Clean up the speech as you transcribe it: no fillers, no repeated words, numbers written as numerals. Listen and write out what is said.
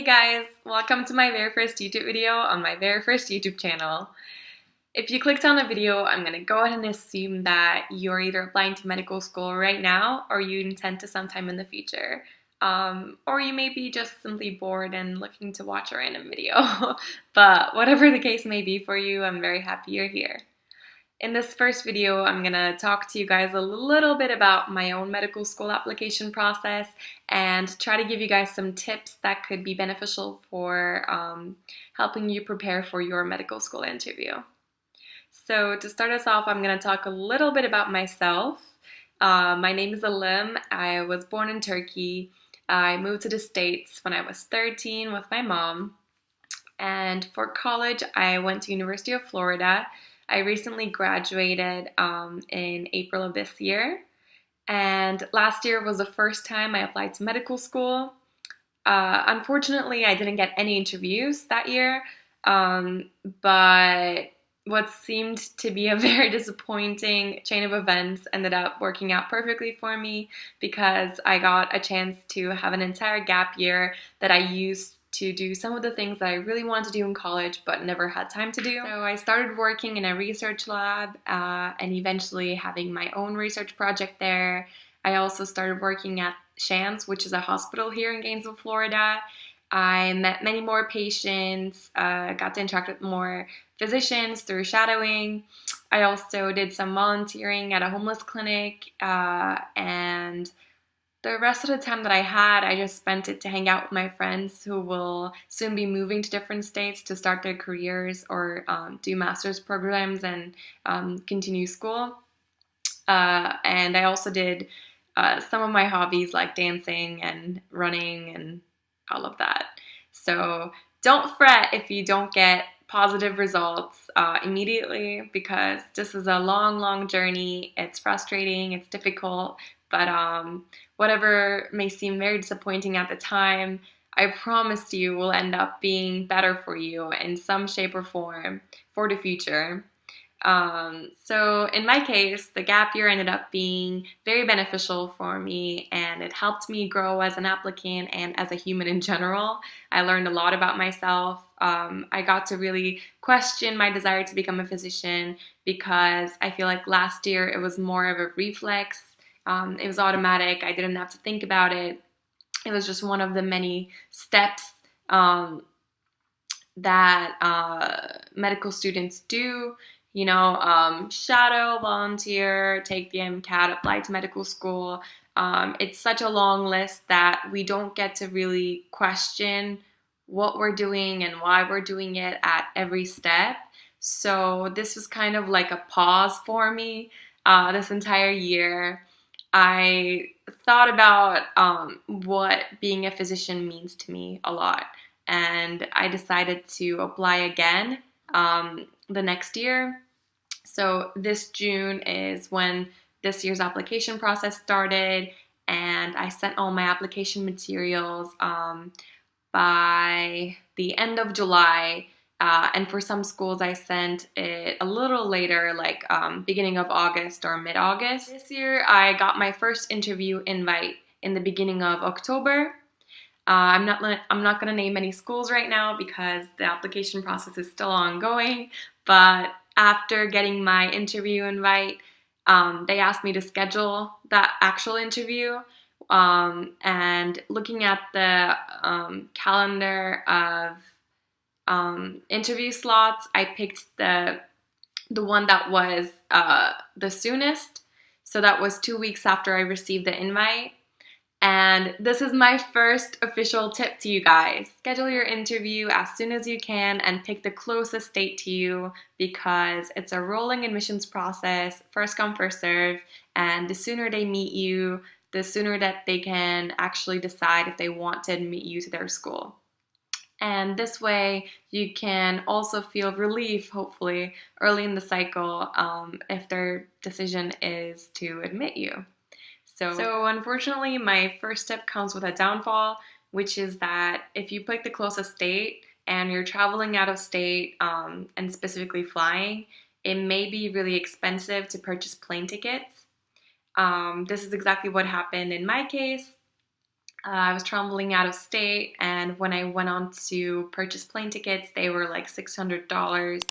Hey guys, welcome to my very first YouTube video on my very first YouTube channel. If you clicked on the video, I'm going to go ahead and assume that you're either applying to medical school right now or you intend to sometime in the future. Or you may be just simply bored and looking to watch a random video. But whatever the case may be for you, I'm very happy you're here. In this first video, I'm going to talk to you guys a little bit about my own medical school application process and try to give you guys some tips that could be beneficial for helping you prepare for your medical school interview. So to start us off, I'm going to talk a little bit about myself. My name is Alim. I was born in Turkey. I moved to the States when I was 13 with my mom. And for college, I went to University of Florida. I recently graduated in April of this year, and last year was the first time I applied to medical school. Unfortunately, I didn't get any interviews that year, but what seemed to be a very disappointing chain of events ended up working out perfectly for me because I got a chance to have an entire gap year that I used to do some of the things that I really wanted to do in college but never had time to do. So I started working in a research lab and eventually having my own research project there. I also started working at Shands, which is a hospital here in Gainesville, Florida. I met many more patients, got to interact with more physicians through shadowing. I also did some volunteering at a homeless clinic, and the rest of the time that I had, I just spent it to hang out with my friends who will soon be moving to different states to start their careers or do master's programs and continue school. And I also did some of my hobbies like dancing and running and all of that. So don't fret if you don't get positive results immediately, because this is a long journey. It's frustrating, it's difficult, but whatever may seem very disappointing at the time, I promise you will end up being better for you in some shape or form for the future. So in my case, the gap year ended up being very beneficial for me, and it helped me grow as an applicant and as a human in general. I learned a lot about myself. I got to really question my desire to become a physician because I feel like last year it was more of a reflex. It was automatic. I didn't have to think about it. It was just one of the many steps that medical students do. You know, shadow, volunteer, take the MCAT, apply to medical school. It's such a long list that we don't get to really question what we're doing and why we're doing it at every step. So this was kind of like a pause for me this entire year. I thought about what being a physician means to me a lot, and I decided to apply again the next year. So this June is when this year's application process started, and I sent all my application materials by the end of July. And for some schools, I sent it a little later, like beginning of August or mid-August. This year, I got my first interview invite in the beginning of October. I'm not going to name any schools right now because the application process is still ongoing. But after getting my interview invite, they asked me to schedule that actual interview. And looking at the calendar of interview slots, I picked the one that was the soonest. So that was 2 weeks after I received the invite. And this is my first official tip to you guys. Schedule your interview as soon as you can and pick the closest date to you, because it's a rolling admissions process, first come, first serve, and the sooner they meet you, the sooner that they can actually decide if they want to admit you to their school. And this way you can also feel relief, hopefully, early in the cycle if their decision is to admit you. So unfortunately, my first tip comes with a downfall, which is that if you pick the closest date and you're traveling out of state and specifically flying, it may be really expensive to purchase plane tickets. This is exactly what happened in my case. I was traveling out of state, and when I went on to purchase plane tickets, they were like $600.